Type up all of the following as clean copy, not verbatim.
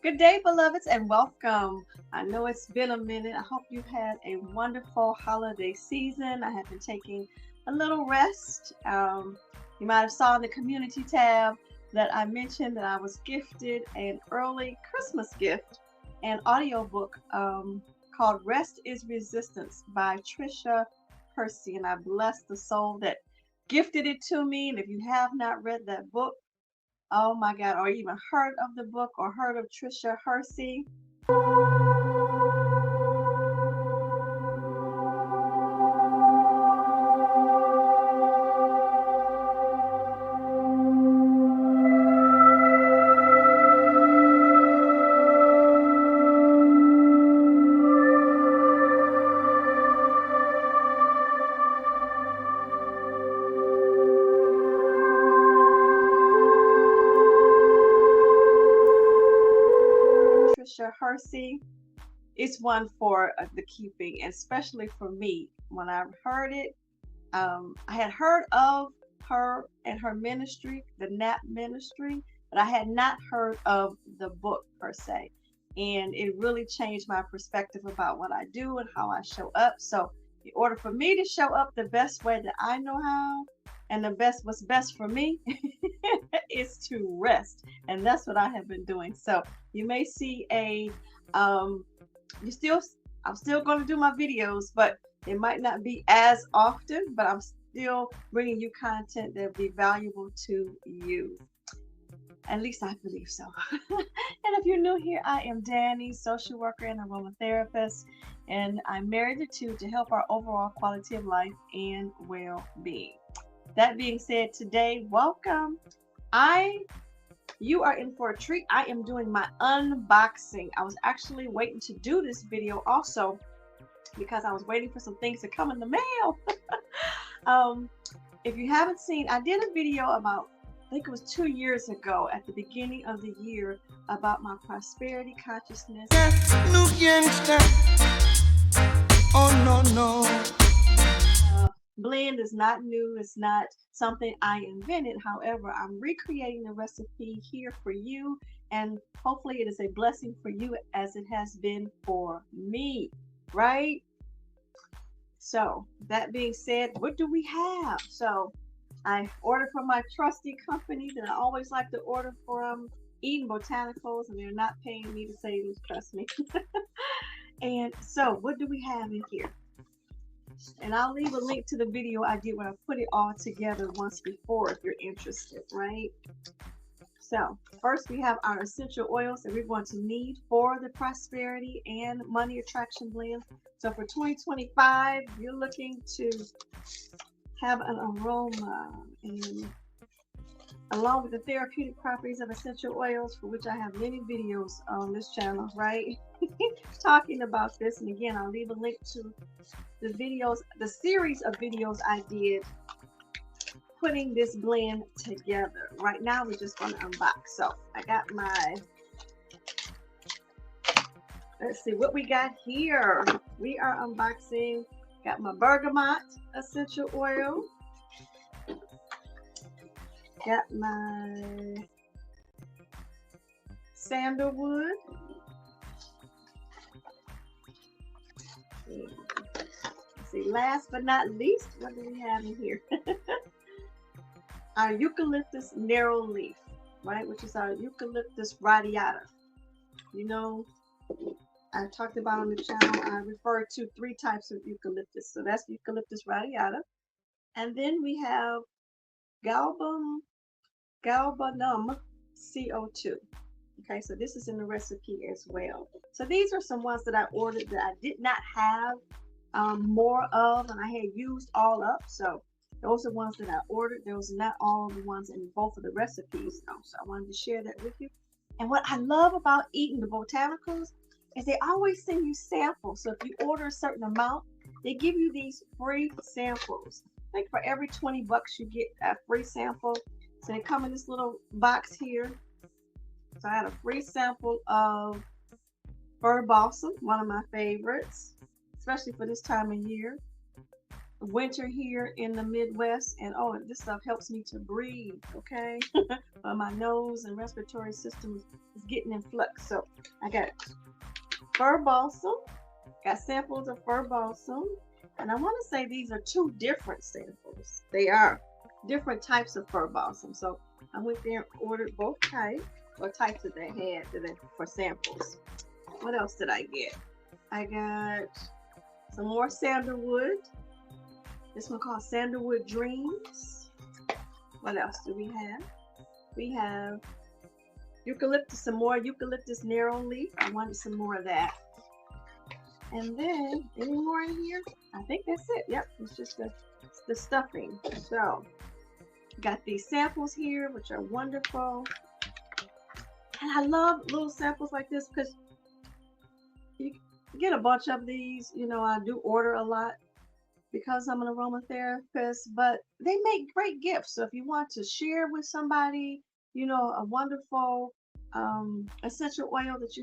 Good day, beloveds, and welcome. I know it's been a minute. I hope you've had a wonderful holiday season. I have been taking a little rest. You might have saw in the community tab that I mentioned that I was gifted an early Christmas gift, an audiobook called Rest is Resistance by Trisha Percy. And I bless the soul that gifted it to me. And if you have not read that book, oh my God, or even heard of the book or heard of Trisha Hersey. Trisha Hersey. It's one for the keeping, and especially for me. When I heard it, I had heard of her and her ministry, the NAP ministry, but I had not heard of the book per se. And it really changed my perspective about what I do and how I show up. So, in order for me to show up the best way that I know how, and what's best for me is to rest. And that's what I have been doing. So, you may see um, you still, I'm still going to do my videos, but it might not be as often, but I'm still bringing you content that will be valuable to you. At least I believe so. And if you're new here, I am Danny, social worker and aromatherapist, and I'm married to two to help our overall quality of life and well-being. That being said, today, welcome. You are in for a treat. I am doing my unboxing. I was actually waiting to do this video also because I was waiting for some things to come in the mail. If you haven't seen, I did a video about, I think it was 2 years ago at the beginning of the year about my prosperity consciousness. New gangster. Oh no. Blend is not new. It's not something I invented. However, I'm recreating the recipe here for you, and hopefully it is a blessing for you as it has been for me, right? So that being said, what do we have? So I ordered from my trusty company that I always like to order from, Eden Botanicals, and they're not paying me to say this, trust me. And so what do we have in here? And I'll leave a link to the video I did when I put it all together once before if you're interested, right? So first we have our essential oils that we're going to need for the prosperity and money attraction blend. So for 2025, you're looking to have an aroma, and along with the therapeutic properties of essential oils, for which I have many videos on this channel, right? Talking about this. And again, I'll leave a link to the videos, the series of videos I did putting this blend together. Right now, we're just going to unbox. So I got my, let's see what we got here. We are unboxing, got my bergamot essential oil. Got my sandalwood. Let's see, last but not least, what do we have in here? Our eucalyptus narrow leaf, right? Which is our eucalyptus radiata. You know, I talked about on the channel, I referred to 3 types of eucalyptus. So that's eucalyptus radiata. And then we have galbanum CO2. Okay, so this is in the recipe as well. So these are some ones that I ordered that I did not have more of, and I had used all up. So those are ones that I ordered. Those are not all the ones in both of the recipes, though. So I wanted to share that with you. And what I love about Eden the Botanicals is they always send you samples. So if you order a certain amount, they give you these free samples. I think for every 20 bucks you get a free sample. So they come in this little box here. So I had a free sample of fir balsam, one of my favorites, especially for this time of year. winter here in the Midwest, and oh, this stuff helps me to breathe. Okay, my nose and respiratory system is getting in flux. So I got fir balsam, got samples of fir balsam, and I want to say these are two different samples. They are different types of fir balsam. So I went there and ordered both types, or types that they had for samples. What else did I get? I got some more sandalwood. This one called Sandalwood Dreams. What else do we have? We have eucalyptus, some more eucalyptus narrow leaf. I wanted some more of that. And then, any more in here? I think that's it. Yep, it's just the stuffing. So, got these samples here, which are wonderful. And I love little samples like this because you get a bunch of these. You know, I do order a lot because I'm an aromatherapist, but they make great gifts. So if you want to share with somebody, you know, a wonderful essential oil that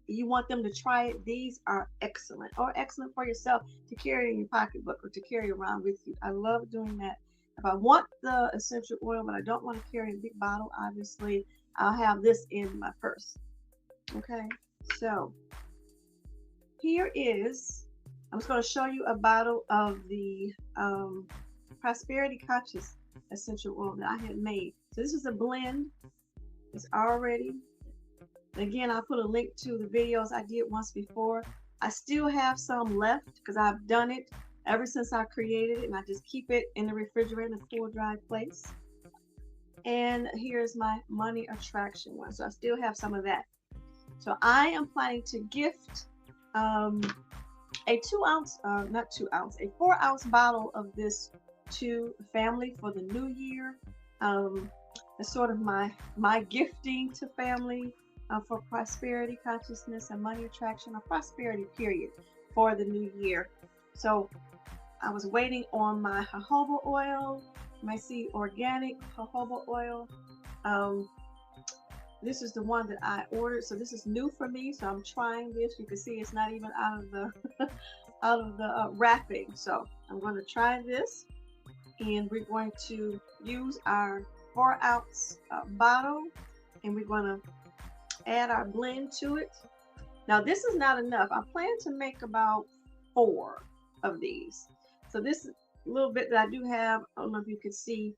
you want them to try it, these are excellent, or excellent for yourself to carry in your pocketbook or to carry around with you. I love doing that. If I want the essential oil, but I don't want to carry a big bottle, obviously, I'll have this in my purse. Okay, so here is, I'm just going to show you a bottle of the Prosperity Conscious essential oil that I had made. So this is a blend. It's already, again, I'll put a link to the videos I did once before. I still have some left because I've done it ever since I created it, and I just keep it in the refrigerator in a cool, dry place. And here's my money attraction one. So I still have some of that. So I am planning to gift a 2-ounce, not 2 ounce, a 4-ounce bottle of this to family for the new year. It's sort of my gifting to family for prosperity, consciousness, and money attraction, or prosperity period for the new year. So I was waiting on my jojoba oil, my organic jojoba oil. This is the one that I ordered, so this is new for me. So I'm trying this. You can see it's not even out of the out of the wrapping. So I'm going to try this, and we're going to use our 4-ounce bottle, and we're going to add our blend to it. Now this is not enough. I plan to make about 4 of these. So this little bit that I do have, I don't know if you can see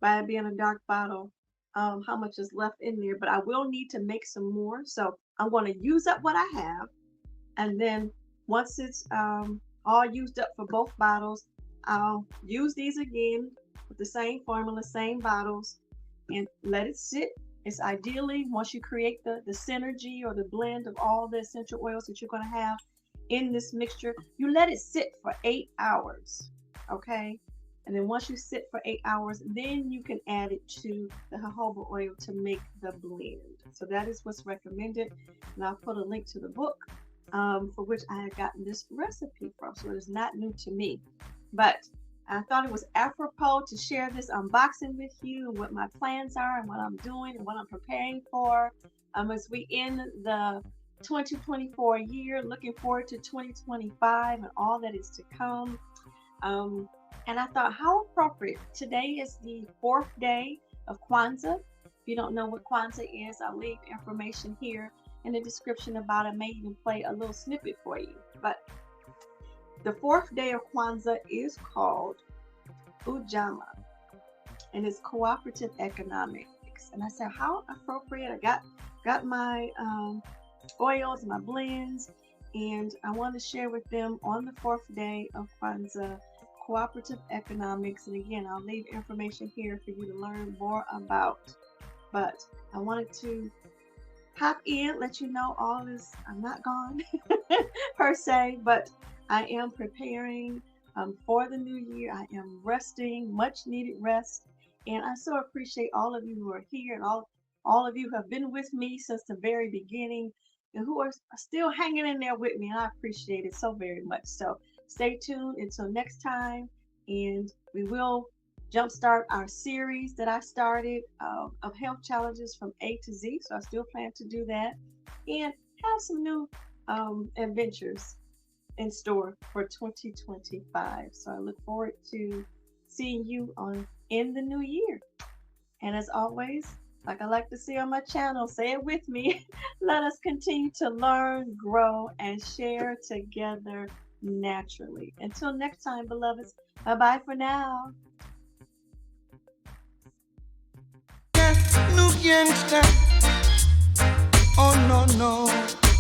by it being a dark bottle, how much is left in there, but I will need to make some more. So I'm going to use up what I have, and then once it's all used up for both bottles, I'll use these again with the same formula, same bottles, and let it sit. It's ideally, once you create the synergy or the blend of all the essential oils that you're going to have in this mixture, you let it sit for 8 hours, okay? And then once you sit for 8 hours, then you can add it to the jojoba oil to make the blend. So that is what's recommended. And I'll put a link to the book for which I had gotten this recipe from. So it is not new to me. But I thought it was apropos to share this unboxing with you, and what my plans are, and what I'm doing, and what I'm preparing for as we end the 2024 year, looking forward to 2025 and all that is to come. And I thought, how appropriate. Today is the 4th day of Kwanzaa. If you don't know what Kwanzaa is, I'll leave information here in the description about it. I may even play a little snippet for you. But the 4th day of Kwanzaa is called Ujamaa, and it's Cooperative Economics. And I said, how appropriate. I got my oils, my blends, and I want to share with them on the 4th day of Kwanzaa, Cooperative Economics. And again, I'll leave information here for you to learn more about. But I wanted to hop in, let you know all this. I'm not gone per se, but I am preparing for the new year. I am resting, much needed rest. And I so appreciate all of you who are here, and all of you who have been with me since the very beginning, and who are still hanging in there with me. And I appreciate it so very much. So stay tuned until next time, and we will jumpstart our series that I started of health challenges from A to Z. So I still plan to do that, and have some new adventures in store for 2025. So I look forward to seeing you on in the new year. And as always, like I like to say on my channel, say it with me. Let us continue to learn, grow, and share together naturally. Until next time, beloveds, bye bye for now. New gangster. Oh no, no.